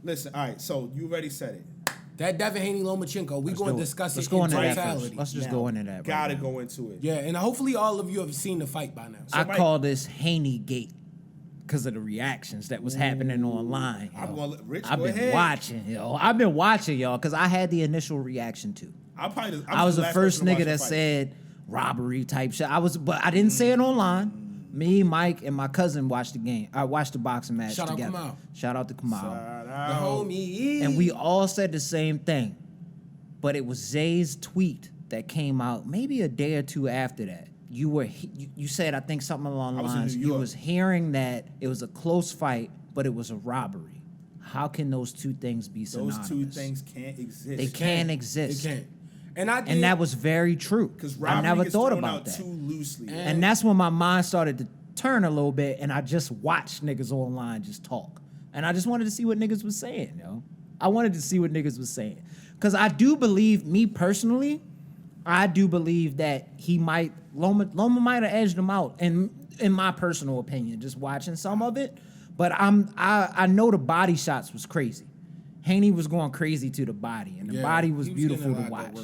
Listen, all right, so you already said it. That Devin Haney Lomachenko, we're going to discuss Let's it go in into that totality. first. Let's just go into that. Gotta right go into it. Yeah, and hopefully all of you have seen the fight by now. I call this Haney Gate because of the reactions that was happening online. I've been watching, yo. I've been watching, y'all, because I had the initial reaction too. I was the first nigga that said robbery type shit. But I didn't say it online. Me, Mike, and my cousin watched the game. I watched the boxing match together. Shout out to Kamal. The homie. And we all said the same thing. But it was Zay's tweet that came out maybe a day or two after that. You said, I think, something along the lines. You was hearing that it was a close fight, but it was a robbery. How can those two things be synonymous? Those two things can't exist. They can't exist. They can't. And that was very true. Because I never thought about that. Too loosely. And that's when my mind started to turn a little bit, and I just watched niggas online just talk. And I just wanted to see what niggas was saying, yo. I wanted to see what niggas was saying. Because I do believe, me personally, I do believe that Loma might have edged him out, in my personal opinion, just watching some of it. But I know the body shots was crazy. Haney was going crazy to the body, and the body was beautiful to watch.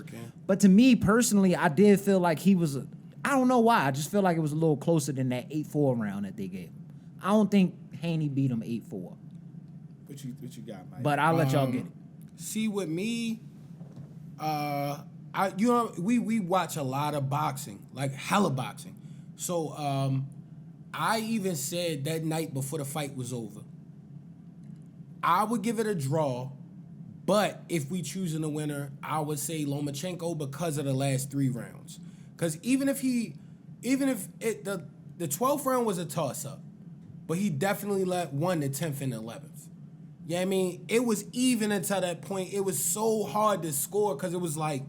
But to me personally, I did feel like he was, I don't know why, I just feel like it was a little closer than that 8-4 round that they gave him. I don't think Haney beat him 8-4. What you got, Mike? But I'll let y'all get it. See, with me, we watch a lot of boxing, like hella boxing. So I even said that night before the fight was over, I would give it a draw, but if we choosing a winner, I would say Lomachenko because of the last 3 rounds. Because even if the 12th round was a toss-up, but he definitely won the 10th and 11th. Yeah, I mean, it was even until that point. It was so hard to score because it was like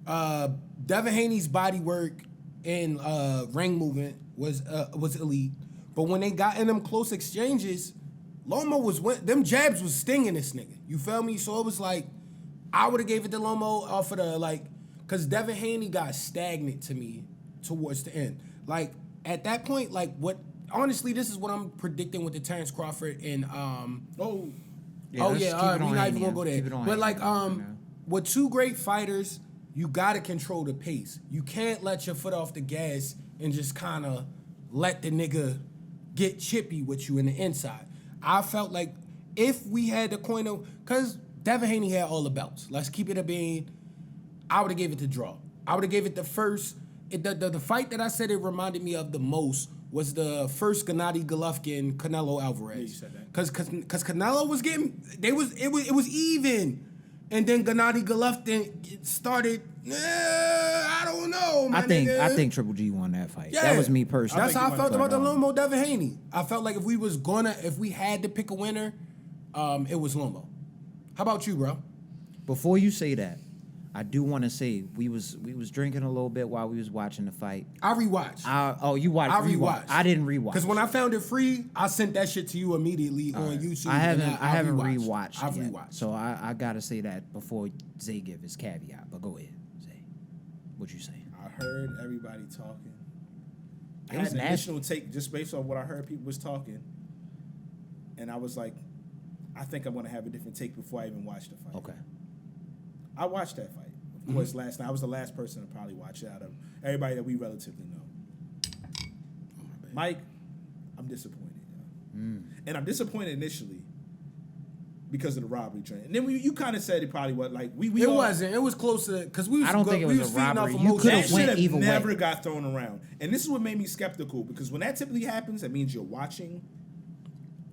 Devin Haney's body work and ring movement was elite, but when they got in them close exchanges, Lomo them jabs was stinging this nigga. You feel me? So it was like, I would have gave it to Lomo off of the, because Devin Haney got stagnant to me towards the end. Like, at that point, honestly, this is what I'm predicting with the Terrence Crawford and, all right, we're not even gonna go there. But with 2 great fighters, you gotta control the pace. You can't let your foot off the gas and just kind of let the nigga get chippy with you in the inside. I felt like if we had the coin of, because Devin Haney had all the belts. Let's keep it a bean. I would have gave it to draw. I would have gave it the first. The fight that I said it reminded me of the most was the first Gennady Golovkin Canelo Alvarez. Yeah, you said that. Because Canelo was getting, it was even. And then Gennady Golovkin started, I don't know, I think Triple G won that fight. Yeah. That was me personally. That's how I felt about the Lomo Devin Haney. I felt like if we had to pick a winner, it was Lomo. How about you, bro? Before you say that, I do want to say we was drinking a little bit while we was watching the fight. I rewatched. You watched? I rewatched. I didn't rewatch. Because when I found it free, I sent that shit to you immediately on YouTube. I haven't rewatched. I've yet. rewatched. So I gotta say that before Zay give his caveat. But go ahead, Zay. What you saying? I heard everybody talking. It I was had an nasty. additional take just based on what I heard people was talking, and I was like, I think I'm gonna have a different take before I even watch the fight. Okay. I watched that fight. Of course, last night. I was the last person to probably watch it out of everybody that we relatively know. Mike, I'm disappointed. And I'm disappointed initially because of the robbery trend. And then you kind of said it probably was like it wasn't. It was close to because we. I don't think it was a robbery. You could have went either way. Never got thrown around. And this is what made me skeptical because when that typically happens, that means you're watching.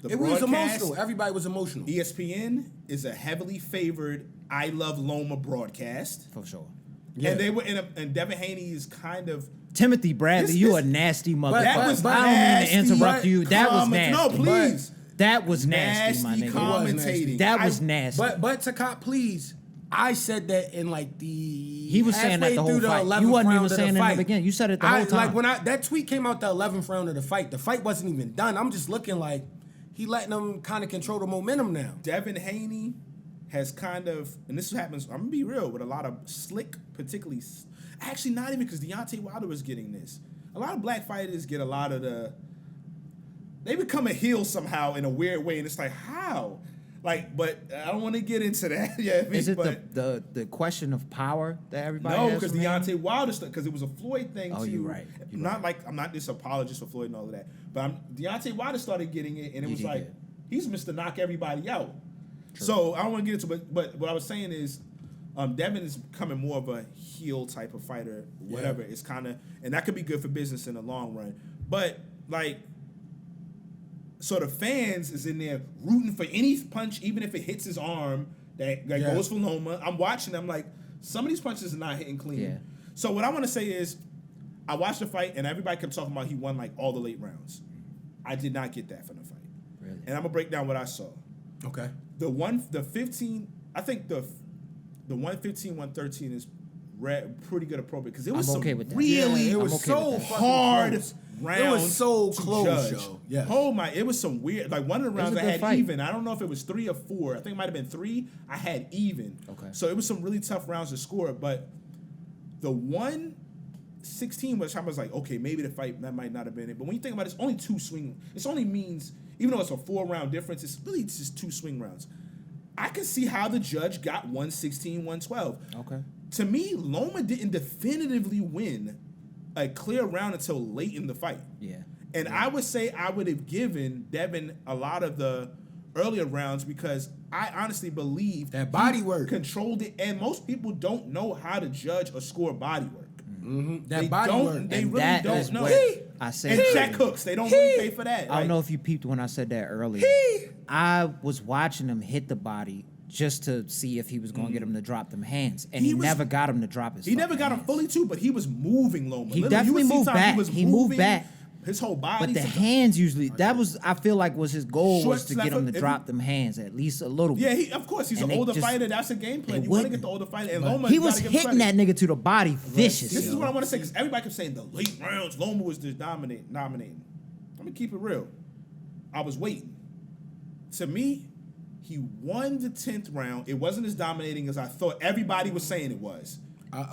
It was emotional. Everybody was emotional. ESPN is a heavily favored I Love Loma broadcast. For sure. Yeah. And they were and Devin Haney is kind of Timothy Bradley, you a nasty motherfucker. I don't mean to interrupt you. That was nasty. No, please. That was nasty, my nigga. Commentating. That was nasty. But Takot, please. I said that in he was saying that the whole fight. You wasn't even saying it in the beginning. You said it the whole time. Like when that tweet came out the 11th round of the fight wasn't even done. I'm just looking like he letting them kind of control the momentum now. Devin Haney has kind of, and this happens, I'm going to be real, with a lot of slick, particularly, actually not even because Deontay Wilder was getting this. A lot of black fighters get a lot of they become a heel somehow in a weird way, and it's like, how? Like, but I don't want to get into that. Yeah, Is it the question of power that everybody no, has? because Deontay Wilder stuff, because it was a Floyd thing Oh, too. you're right. You're not right. like I'm not this apologist for Floyd and all of that, but Deontay Wilder started getting it, and it He was did like get it. he's Mr. Knock everybody out. So I don't want to get into it, but what I was saying is, Devin is becoming more of a heel type of fighter. Whatever, it's kind of, and that could be good for business in the long run. But like, so the fans is in there rooting for any punch, even if it hits his arm, that goes for Loma. I'm watching them like, some of these punches are not hitting clean. Yeah. So what I want to say is, I watched the fight, and everybody kept talking about he won like all the late rounds. I did not get that from the fight. Really? And I'm gonna break down what I saw. Okay. The 15, I think the 115, 113 is pretty good appropriate, because it was I'm some okay with that. really it I'm was okay so with that. fucking hard close. rounds. It was so to close, judge. yo. Yes. Oh my! It was some weird. Like one of the It was rounds a I good had fight. even. I don't know if it was 3 or 4. I think it might have been 3. I had even. Okay. So it was some really tough rounds to score. But the 116, which I was like, okay, maybe the fight that might not have been it. But when you think about it, it's only 2 swing. It only means, even though it's a 4-round difference, it's really just 2 swing rounds. I can see how the judge got 116, 112. Okay. To me, Loma didn't definitively win a clear round until late in the fight. Yeah. And I would say I would have given Devin a lot of the earlier rounds, because I honestly believe That body he work. controlled it. And most people don't know how to judge or score body work. That They body don't- work. they And really that don't is know. what He- I said. And Jack earlier. Cooks, they don't really pay for that. I don't know if you peeped when I said that earlier. I was watching him hit the body just to see if he was going to get him to drop them hands, and he was- never got him to drop his. He never fucking got him hands. fully too, but he was moving Loma. He Literally, you definitely would see moved times back. He moved moving back. His whole body. But the sometimes- hands usually, that was, I feel like, was his goal, Short was to get him slapper, to if drop he- them hands at least a little bit. Yeah, he, of course, he's And an they older just- fighter. That's a game plan. they You want to wouldn't. get the older fighter, and Loma. He you was gotta give hitting him that credit. nigga to the body vicious. This is yo. what I want to say, because everybody kept saying the late rounds, Loma was just dominating. Let me keep it real. I was waiting. To me, he won the 10th round. It wasn't as dominating as I thought everybody was saying it was.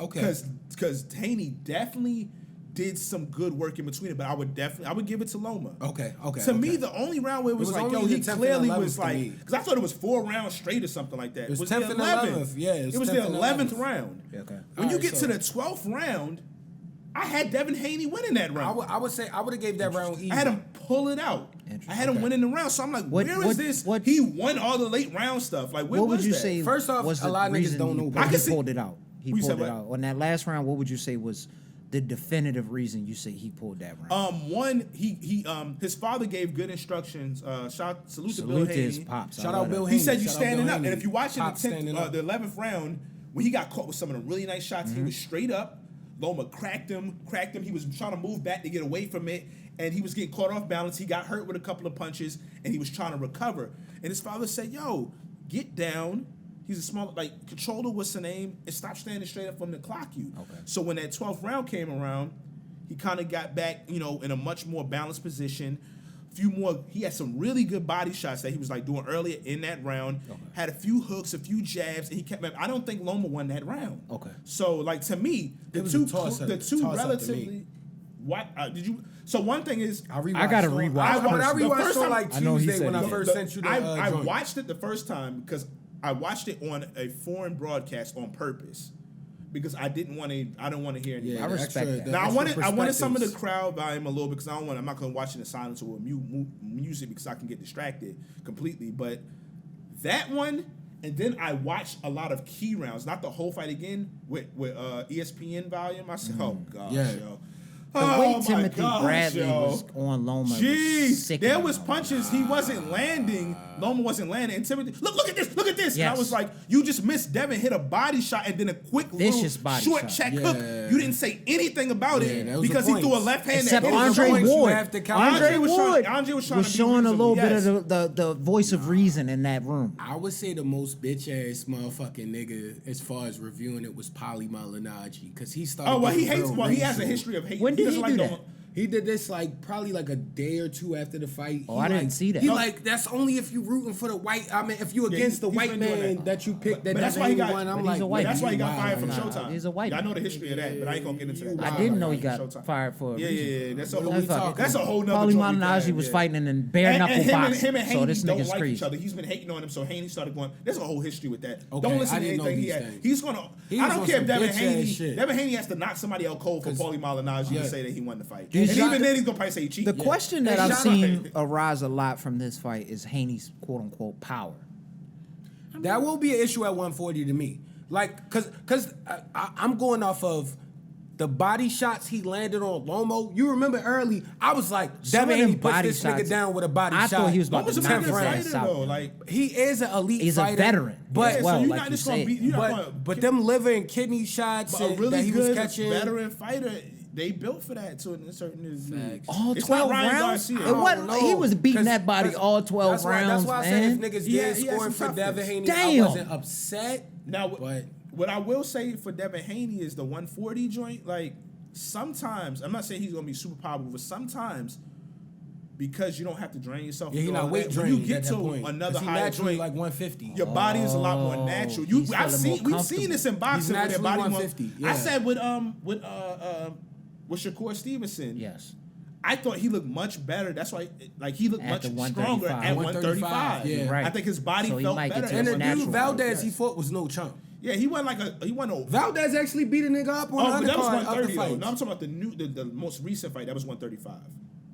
Okay. Because Haney definitely did some good work in between it, but I would give it to Loma. Okay. To me, the only round where it was, was like, only yo, the he 10th and clearly 11th was to like, me. because I thought it was 4 rounds straight or something like that. It was the 10th and 11th. Yeah, it was the 10th and 11th 11th. round. Yeah, okay. When you Alright, get to so- the 12th round, I had Devin Haney winning that round. I would say I would have gave that round easy. I had him pull it out. I had him winning the round. So I'm like, What- where is what- this? what- He won all the late round stuff. Like, where What would was you that? say? First off, was a the lot of niggas reason don't know he- about I he can see- pulled it out. He You pulled said it what? out. On that last round, what would you say was the definitive reason you say he pulled that round? One, his father gave good instructions. Salute to Bill Salute to Haney. his pops. I Shout love out that. Bill He Haney. said you Shout out standing Bill up, and Haney. if you watching Pop the standing 10th, up. the 11th round, when he got caught with some of the really nice shots, he was straight up. Loma cracked him. He was trying to move back to get away from it, and he was getting caught off balance. He got hurt with a couple of punches, and he was trying to recover. And his father said, "Yo, get down." He's a small, control the what's the name, and stop standing straight up from the clock you. Okay. So when that 12th round came around, he kind of got back, in a much more balanced position. He had some really good body shots that he was doing earlier in that round. Okay. Had a few hooks, a few jabs, and he kept. I don't think Loma won that round. Okay. So to me, It was a toss-up to relatively. me. What did you? So one thing is, I rewatched. I gotta on- rewatch I first. The rewatched first on time- like I know he Tuesday said when I he first did. sent you the I joint. watched it the first time because I watched it on a foreign broadcast on purpose because I didn't want to hear anything. Yeah, I the respect that. the Now I extra wanted some of the perspectives. crowd volume a little because I'm not gonna watch it in silence or with music because I can get distracted completely. But that one, and then I watched a lot of key rounds, not the whole fight again with ESPN volume. I said, oh gosh, Yeah. yo. The way Oh, my Timothy gosh, Bradley yo. was on Loma was Jeez, sick. there was punches he wasn't landing. Loma wasn't landing. And Timothy, look at this. And I Yes. was like, you just missed. Devin hit a body shot and then a quick Vicious little body short shot. check Yeah. hook. You didn't say anything about Yeah, it that was the because he point. threw a left hand. Except that hit his Andre points. Ward. You have to count Andre Andre was Ward trying to was be showing a reasonable, little yes. bit of the voice of reason in that room. I would say the most bitch ass motherfucking nigga as far as reviewing it was Paulie Malignaggi because he started. Oh well, he getting hates. real Well, he has a racial. history of hate. When did doesn't he do like that? He did this probably a day or two after the fight. Oh, I didn't see that. He that's only if you rooting for the white. I mean, if you against the white man that you picked. But that's why he got. One, I'm he's a white that's why he got man. fired from Nah, Showtime. he's a white I know man. the history of that, but I ain't gonna get into that. I didn't know he got fired for a reason. That's a whole nother. Paulie Malignaggi was fighting in bare knuckle boxing. Him and So Haney this don't nigga's like crazy. each other. He's been hating on him, so Haney started going. There's a whole history with that. Okay, Don't listen I to didn't know anything he these had. things. He's gonna. He I was don't on care if some Devin bitch ass Haney. shit. Devin Haney has to knock somebody out cold for Paulie Malignaggi to say that he won the fight. And shot even then, he's gonna probably say he cheated. The question that They I've shot seen arise a lot from this fight is Haney's quote unquote power. That will be an issue at 140 to me. Cause I'm going off of the body shots he landed on Lomo. You remember early, I was like, Some Devin of them Haney put body this shots, nigga down with a body I shot. thought he was about Loma's to a knock big his fighter ass out. though. Like He is an elite He's a fighter. veteran But as well, so you're like not you just gonna said. beat. You're not gonna. But them liver and kidney shots But a that really he was good catching. veteran fighter, they built for that to a certain degree. All It's 12 not Ryan rounds? Garcia. It wasn't, he was beating that body all 12 that's rounds, why I man. said if niggas He did had scoring some for Devin toughness. Haney, Damn. I wasn't upset. Now, But what I will say for Devin Haney is the 140 joint. Like sometimes, I'm not saying he's gonna be super powerful, but sometimes because you don't have to drain yourself. yeah, he through not all weight that, drained when you get at that to point. another 'Cause he higher naturally joint, 150. your body is a lot more natural. he's I've feeling more we've seen this in boxing where their naturally body 150, I yeah. said with Shakur Stevenson. Yes. I thought he looked much better. That's why, he looked At much the stronger 135. at 135. Yeah. Right. I think his body So he felt might get better. to And his the natural dude Valdez he fought was no chump. Yeah, he won a. Valdez actually beat a nigga up on Oh, but the that was undercard of the 130 though. fight. No, I'm talking about the most recent fight. That was 135.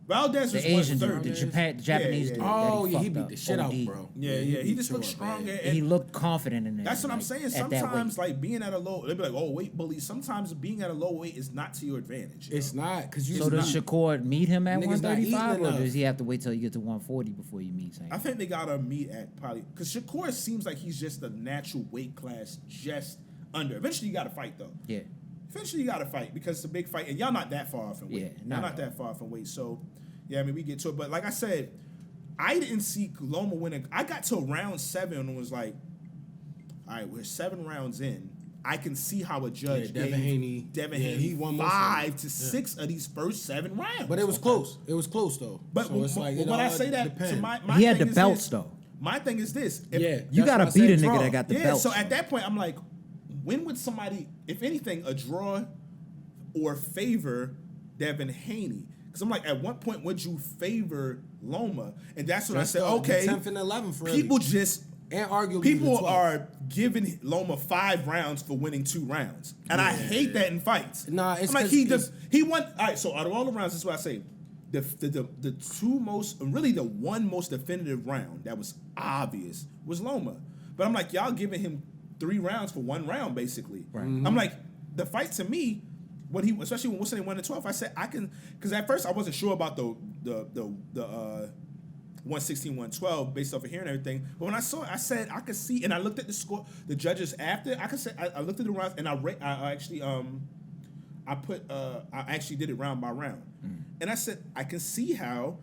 Valdez was The Asian dude, 130. the Japanese yeah. dude. Oh, that yeah, he fucked beat up. the shit out, OD. bro. Yeah, he just looked stronger. He And looked confident in it. that's what I'm like, saying. at that weight. Sometimes, being at a low, they'd be like, "Oh, weight bully." Sometimes being at a low weight is not to your advantage. you It's know? not because you. So does Shakur meet him at Niggas not 135, eating or enough. does he have to wait till you get to 140 before you meet him? I think they gotta meet at probably because Shakur seems like he's just a natural weight class, just under. Eventually, you gotta fight though. Yeah. Eventually, you gotta fight because it's a big fight, and y'all not that far from weight. Yeah, Y'all not not at that far from weight. So, yeah, I mean, we get to it, but like I said, I didn't see Loma winning. I got to round 7 and was like, all right, we're 7 rounds in. I can see how a judge Devin gave Haney. Haney He won most of 5 to 6 of these first 7 rounds. But it was close. It was close though. But so it's like, when I say that, so my He had thing the is belts this. though. My thing is this. yeah, You that's gotta why I beat a said nigga draw. that got the Yeah, belts. so at that point, I'm like, when would somebody, if anything, a draw or favor Devin Haney? Because I'm like, at what point would you favor Loma? And that's when I said, okay, 10th and 11th. Really. people just, and arguably people the 12th. are giving Loma 5 rounds for winning 2 rounds. And I hate that in fights. Nah, it's I'm like, 'cause he won. All right, so out of all the rounds, this is what I say. The two most, really the one most definitive round that was obvious was Loma. But I'm like, y'all giving him 3 rounds for 1 round, basically. Right. I'm like, the fight to me, when he, especially when Wilson won the 12th, I said I can, because at first I wasn't sure about the 116, 112 based off of hearing everything. But when I saw it, I said I could see, and I looked at the score, the judges after. I could say I looked at the rounds, and I actually did it round by round, and I said I can see how.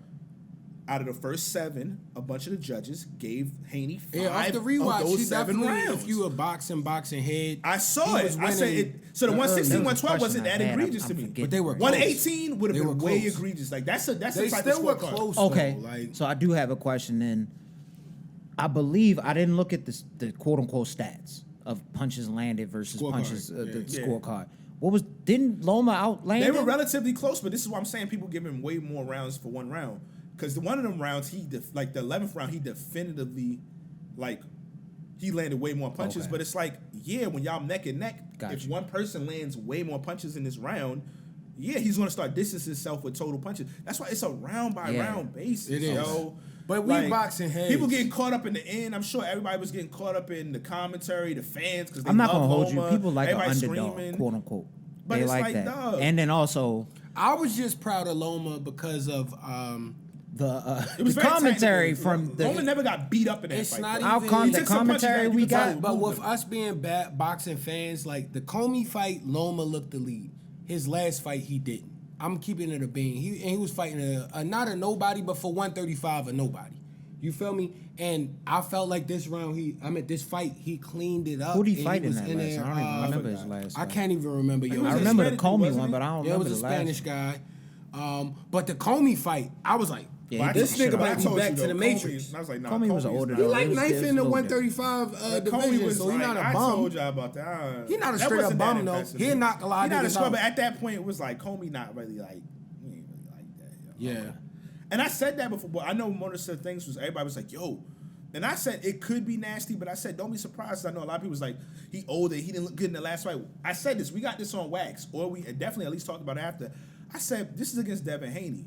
Out of the first 7, a bunch of the judges gave Haney 5 off the of rewatch, those he 7 definitely, rounds. if you a boxing head, I saw he it. was I said winning it. So the the 116, early. 112 wasn't that Question I had, egregious to I'm me. forgetting. But they were 118 would They have were been way close. egregious. Like that's the they type still of were scorecard. close. Okay, though. Like, so I do have a question then. I believe I didn't look at the quote unquote stats of punches landed versus Scorecard. punches the Yeah. scorecard. What was didn't Loma outland They were him? relatively close, but this is why I'm saying people give him way more rounds for 1 round. Because one of them rounds, like the 11th round, he definitively, he landed way more punches. Okay. But it's like, yeah, when y'all neck and neck, if Gotcha. one person lands way more punches in this round, yeah, he's going to start distancing himself with total punches. That's why it's a round by round basis, It is. yo. But we boxing heads. People getting caught up in the end. I'm sure everybody was getting caught up in the commentary, the fans, because I'm not gonna love hold Loma. you. People like an Everybody underdog, screaming. quote unquote. But They it's like like, that. dog. And then also I was just proud of Loma because of It was the very commentary technical. from the Roman never got beat up in that It's fight. not though. even- outcome, He the took some punches commentary that we you could tell. got. But with us being bad boxing fans, like the Comey fight, Loma looked the lead. His last fight, he didn't. I'm keeping it a bean. He was fighting a not a nobody, but for 135 a nobody. You feel me? And I felt like this round, this fight, he cleaned it up. Who did he and fight in was that last? there, I don't even remember his last. I fight. can't even remember. was I a remember the Hispanic dude, Comey wasn't one, it? but I don't Yeah, it remember was a the last. Spanish guy. But the Comey fight, I was like, Yeah, this nigga might be back to the Matrix. I was like, nah, Comey was is older, not- He though. like It was ninth in the a little 135 Comey division, was so he like, not a I bum. told y'all about that. He not a That straight up wasn't that bum though. impressive. He knocked a lot of He not a niggas scrub, out. but at that point, it was like Comey not really like, he ain't really like that. Yo. Yeah. And I said that before, but I know one of the things was everybody was like, yo. And I said it could be nasty, but I said don't be surprised. I know a lot of people was like, he older, he didn't look good in the last fight. I said this, we got this on wax, or we definitely at least talked about it after. I said this is against Devin Haney.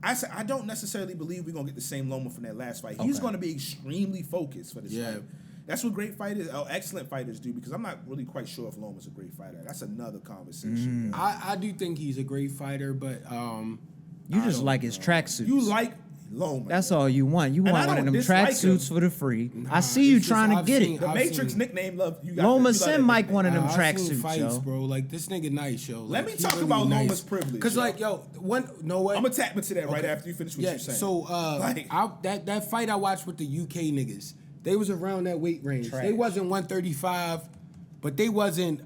I said I don't necessarily believe we're gonna get the same Loma from that last fight. He's gonna be extremely focused for this fight. That's what great fighters, excellent fighters do, because I'm not really quite sure if Loma's a great fighter. That's another conversation. I do think he's a great fighter, but You just like his tracksuits. You like Loma. That's all you want. You And want I one of don't them dislike tracksuits him. for the free. I see you it's just trying to I've get seen- it. The I've Matrix seen- nickname love. You got Loma, you love send that Mike nickname. one of them I've seen tracksuits, fights, yo. bro. Like this nigga nice, yo. Let Like, me he talk really about nice. Loma's privilege, Cause yo. like, yo, one, know what? I'm gonna tap into that right Okay. after you finish what Yeah. you're saying. So Like- that fight I watched with the UK niggas, they was around that weight range. Trash. They wasn't 135, but they wasn't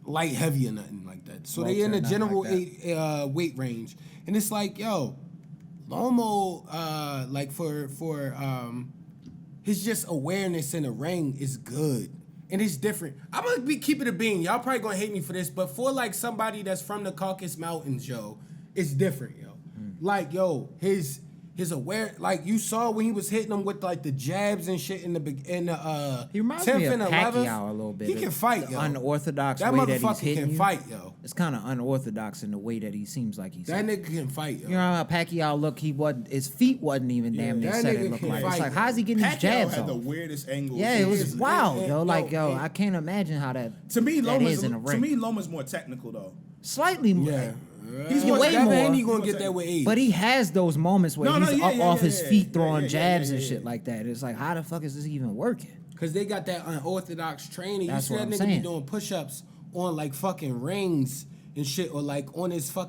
light heavy or nothing like that. So they in the Welter, general nothing weight range, and it's like, yo, Lomo, like for his just awareness in the ring is good. And it's different. I'm gonna be keeping it a bean. Y'all probably gonna hate me for this, but for like somebody that's from the Caucasus Mountains, yo, it's different, yo. Like, yo, his like you saw when he was hitting them with like the jabs and shit in the He reminds 10th me of and 11th. Pacquiao a little bit. He can fight, The yo. unorthodox That way that he's motherfucker hitting can you. fight, yo. It's kind of unorthodox in the way that he seems like he's. That nigga can fight, yo. You know how Pacquiao look? He wasn't. His feet wasn't even damn near that set. nigga It looked can like fight, it's like yo. how's he getting these Pacquiao jabs had the off? weirdest angles. Yeah, it was is- wild, and- yo. and- Like, yo, and- I can't imagine how that. To me, that Loma's is in a ring. Loma's more technical though. Slightly more. Yeah. He's way Devin more. Haney gonna He's get more that with age. But he has those moments where No, he's yeah, up yeah, off yeah, his yeah, feet yeah, throwing yeah, jabs yeah, and yeah, shit yeah. like that. It's like, how the fuck is this even working? Cause they got that unorthodox training. That's You what see I'm that nigga saying. be doing push-ups on like fucking rings and shit, or like on his fucking